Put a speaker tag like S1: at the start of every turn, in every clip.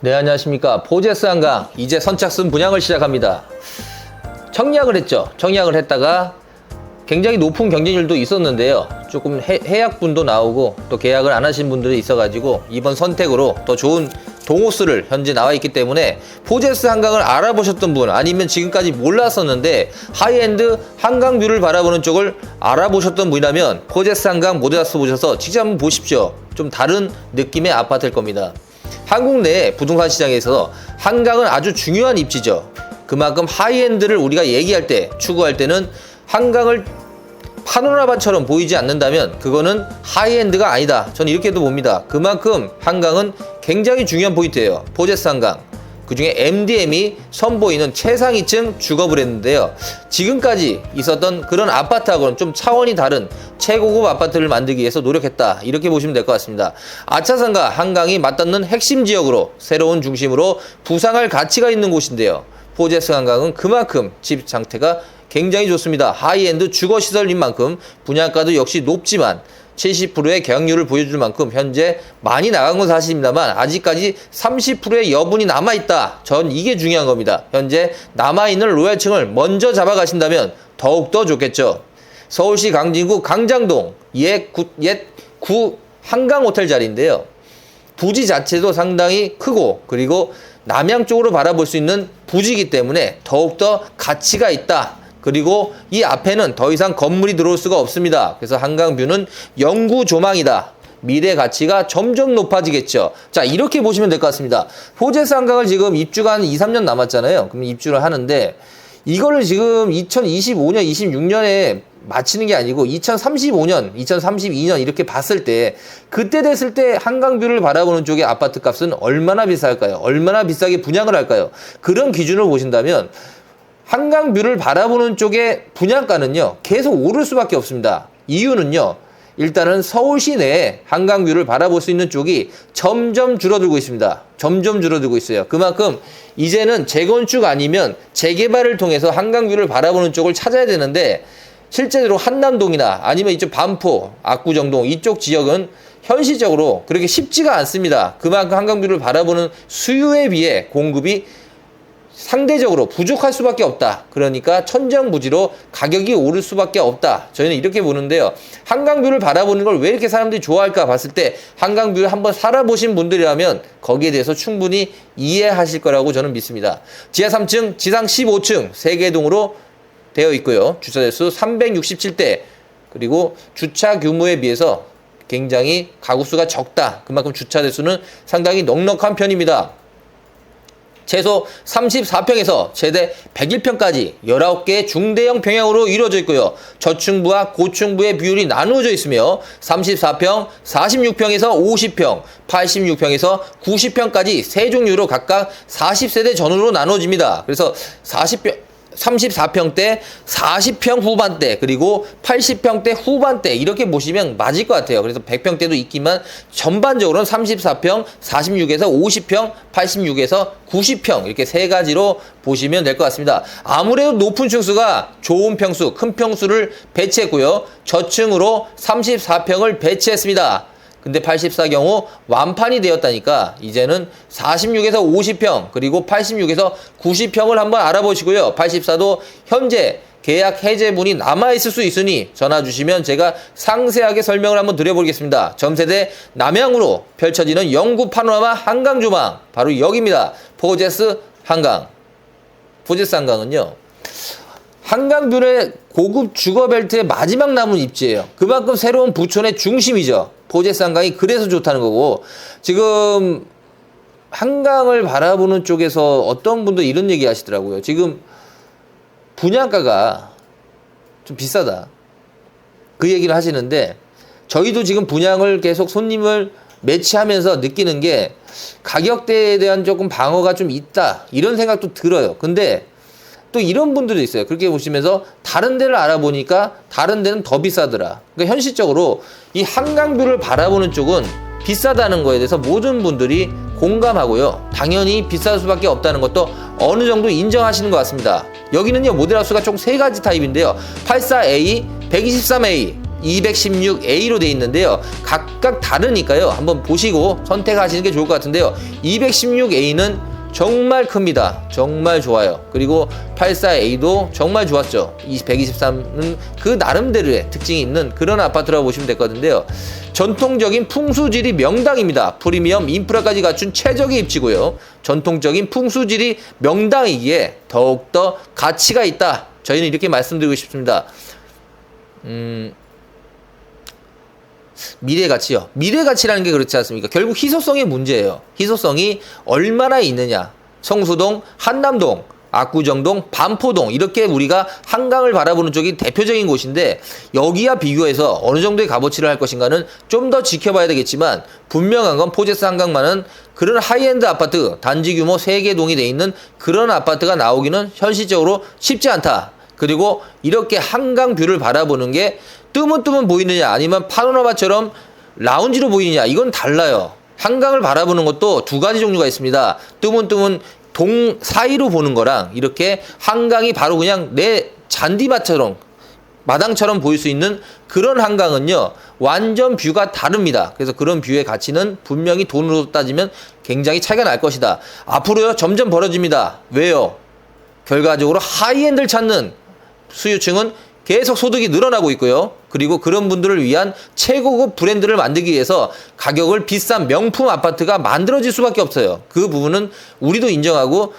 S1: 네, 안녕하십니까. 포제스 한강 이제 선착순 분양을 시작합니다. 청약을 했죠. 청약을 했다가 굉장히 높은 경쟁률도 있었는데요. 조금 해약분도 나오고 또 계약을 안 하신 분들이 있어가지고 이번 선택으로 더 좋은 동호수를 현재 나와 있기 때문에 포제스 한강을 알아보셨던 분, 아니면 지금까지 몰랐었는데 하이엔드 한강뷰를 바라보는 쪽을 알아보셨던 분이라면 포제스 한강 모델하우스 보셔서 직접 한번 보십시오. 좀 다른 느낌의 아파트일 겁니다. 한국 내 부동산 시장에서 한강은 아주 중요한 입지죠. 그만큼 하이엔드를 우리가 얘기할 때, 추구할 때는 한강을 파노라마처럼 보이지 않는다면 그거는 하이엔드가 아니다. 저는 이렇게도 봅니다. 그만큼 한강은 굉장히 중요한 포인트예요. 포제스 한강. 그중에 MDM이 선보이는 최상위층 주거 브랜드인데요. 지금까지 있었던 그런 아파트하고는 좀 차원이 다른 최고급 아파트를 만들기 위해서 노력했다. 이렇게 보시면 될 것 같습니다. 아차산과 한강이 맞닿는 핵심 지역으로 새로운 중심으로 부상할 가치가 있는 곳인데요. 포제스 한강은 그만큼 집 상태가 굉장히 좋습니다. 하이엔드 주거시설인 만큼 분양가도 역시 높지만 70%의 계약률을 보여줄 만큼 현재 많이 나간 건 사실입니다만 아직까지 30%의 여분이 남아있다. 전 이게 중요한 겁니다. 현재 남아있는 로얄층을 먼저 잡아가신다면 더욱더 좋겠죠. 서울시 강진구 강장동 옛 구 한강호텔 자리인데요. 부지 자체도 상당히 크고 그리고 남양 쪽으로 바라볼 수 있는 부지이기 때문에 더욱더 가치가 있다. 그리고 이 앞에는 더 이상 건물이 들어올 수가 없습니다. 그래서 한강뷰는 영구 조망이다. 미래 가치가 점점 높아지겠죠. 자, 이렇게 보시면 될 것 같습니다. 포제스 한강을 지금 입주가 한 2, 3년 남았잖아요. 그럼 입주를 하는데 이거를 지금 2025년, 26년에 마치는 게 아니고 2035년, 2032년 이렇게 봤을 때 그때 됐을 때 한강뷰를 바라보는 쪽의 아파트 값은 얼마나 비쌀까요? 얼마나 비싸게 분양을 할까요? 그런 기준을 보신다면 한강뷰를 바라보는 쪽의 분양가는요 계속 오를 수밖에 없습니다. 이유는요, 일단은 서울시 내에 한강뷰를 바라볼 수 있는 쪽이 점점 줄어들고 있습니다. 점점 줄어들고 있어요. 그만큼 이제는 재건축 아니면 재개발을 통해서 한강뷰를 바라보는 쪽을 찾아야 되는데 실제로 한남동이나 아니면 이쪽 반포, 압구정동 이쪽 지역은 현실적으로 그렇게 쉽지가 않습니다. 그만큼 한강뷰를 바라보는 수요에 비해 공급이 상대적으로 부족할 수밖에 없다. 그러니까 천정부지로 가격이 오를 수밖에 없다. 저희는 이렇게 보는데요. 한강뷰를 바라보는 걸 왜 이렇게 사람들이 좋아할까 봤을 때 한강뷰를 한번 살아보신 분들이라면 거기에 대해서 충분히 이해하실 거라고 저는 믿습니다. 지하 3층, 지상 15층 3개 동으로 되어 있고요. 주차 대수 367대, 그리고 주차 규모에 비해서 굉장히 가구수가 적다. 그만큼 주차 대수는 상당히 넉넉한 편입니다. 최소 34평에서 최대 101평까지 19개의 중대형 평형으로 이루어져 있고요. 저층부와 고층부의 비율이 나누어져 있으며 34평, 46평에서 50평, 86평에서 90평까지 세 종류로 각각 40세대 전후로 나눠집니다. 그래서 34평대, 40평 후반대, 그리고 80평대 후반대 이렇게 보시면 맞을 것 같아요. 그래서 100평대도 있지만 전반적으로는 34평, 46에서 50평, 86에서 90평 이렇게 세 가지로 보시면 될 것 같습니다. 아무래도 높은 층수가 좋은 평수, 큰 평수를 배치했고요. 저층으로 34평을 배치했습니다. 근데 84 경우 완판이 되었다니까 이제는 46에서 50평 그리고 86에서 90평을 한번 알아보시고요. 84도 현재 계약 해제분이 남아있을 수 있으니 전화 주시면 제가 상세하게 설명을 한번 드려보겠습니다. 전세대 남향으로 펼쳐지는 영구 파노라마 한강 조망 바로 여기입니다. 포제스 한강. 포제스 한강은요, 한강뷰의 고급 주거벨트의 마지막 남은 입지예요. 그만큼 새로운 부촌의 중심이죠. 포제스 한강이 그래서 좋다는 거고, 지금 한강을 바라보는 쪽에서 어떤 분도 이런 얘기 하시더라고요. 지금 분양가가 좀 비싸다. 그 얘기를 하시는데 저희도 지금 분양을 계속 손님을 매치하면서 느끼는 게 가격대에 대한 조금 방어가 좀 있다. 이런 생각도 들어요. 근데 또 이런 분들도 있어요. 그렇게 보시면서 다른 데를 알아보니까 다른 데는 더 비싸더라. 그러니까 현실적으로 이 한강뷰를 바라보는 쪽은 비싸다는 거에 대해서 모든 분들이 공감하고요. 당연히 비쌀 수밖에 없다는 것도 어느 정도 인정하시는 것 같습니다. 여기는요, 모델하우스가 총 3가지 타입인데요. 84A, 123A, 216A로 돼 있는데요. 각각 다르니까요. 한번 보시고 선택하시는 게 좋을 것 같은데요. 216A는 정말 큽니다. 정말 좋아요. 그리고 84A도 정말 좋았죠. 123은 그 나름대로의 특징이 있는 그런 아파트라고 보시면 될 것 같은데요. 전통적인 풍수지리 명당입니다. 프리미엄 인프라까지 갖춘 최적의 입지고요. 전통적인 풍수지리 명당이기에 더욱더 가치가 있다. 저희는 이렇게 말씀드리고 싶습니다. 미래 가치요. 미래 가치라는 게 그렇지 않습니까? 결국 희소성의 문제예요. 희소성이 얼마나 있느냐. 성수동, 한남동, 압구정동, 반포동 이렇게 우리가 한강을 바라보는 쪽이 대표적인 곳인데 여기와 비교해서 어느 정도의 값어치를 할 것인가는 좀 더 지켜봐야 되겠지만 분명한 건 포제스 한강만은 그런 하이엔드 아파트 단지 규모 3개 동이 돼 있는 그런 아파트가 나오기는 현실적으로 쉽지 않다. 그리고 이렇게 한강 뷰를 바라보는 게 뜨문뜨문 보이느냐 아니면 파노라마처럼 라운지로 보이느냐 이건 달라요. 한강을 바라보는 것도 두 가지 종류가 있습니다. 뜨문뜨문 동 사이로 보는 거랑 이렇게 한강이 바로 그냥 내 잔디밭처럼 마당처럼 보일 수 있는 그런 한강은요 완전 뷰가 다릅니다. 그래서 그런 뷰의 가치는 분명히 돈으로 따지면 굉장히 차이가 날 것이다. 앞으로요 점점 벌어집니다. 왜요? 결과적으로 하이엔드를 찾는 수요층은 계속 소득이 늘어나고 있고요. 그리고 그런 분들을 위한 최고급 브랜드를 만들기 위해서 가격을 비싼 명품 아파트가 만들어질 수밖에 없어요. 그 부분은 우리도 인정하고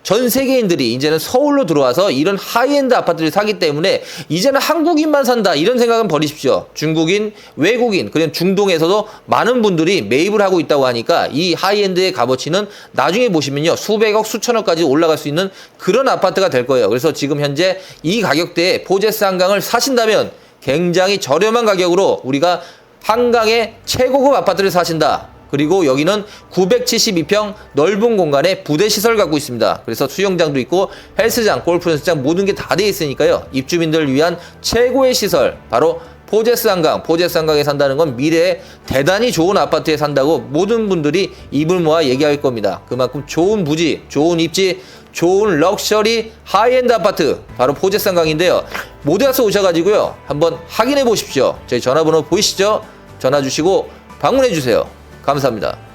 S1: 전 세계인들이 이제는 서울로 들어와서 이런 하이엔드 아파트를 사기 때문에 이제는 한국인만 산다 이런 생각은 버리십시오. 중국인, 외국인, 그냥 중동에서도 많은 분들이 매입을 하고 있다고 하니까 이 하이엔드의 값어치는 나중에 보시면요 수백억, 수천억까지 올라갈 수 있는 그런 아파트가 될 거예요. 그래서 지금 현재 이 가격대에 포제스 한강을 사신다면 굉장히 저렴한 가격으로 우리가 한강의 최고급 아파트를 사신다. 그리고 여기는 972평 넓은 공간에 부대 시설을 갖고 있습니다. 그래서 수영장도 있고 헬스장, 골프 연습장 모든 게 다 되어 있으니까요. 입주민들을 위한 최고의 시설 바로 포제스 한강. 포제스 한강에 산다는 건 미래에 대단히 좋은 아파트에 산다고 모든 분들이 입을 모아 얘기할 겁니다. 그만큼 좋은 부지, 좋은 입지, 좋은 럭셔리 하이엔드 아파트 바로 포제스 한강인데요. 모두가서 오셔가지고요 한번 확인해 보십시오. 저희 전화번호 보이시죠? 전화 주시고 방문해 주세요. 감사합니다.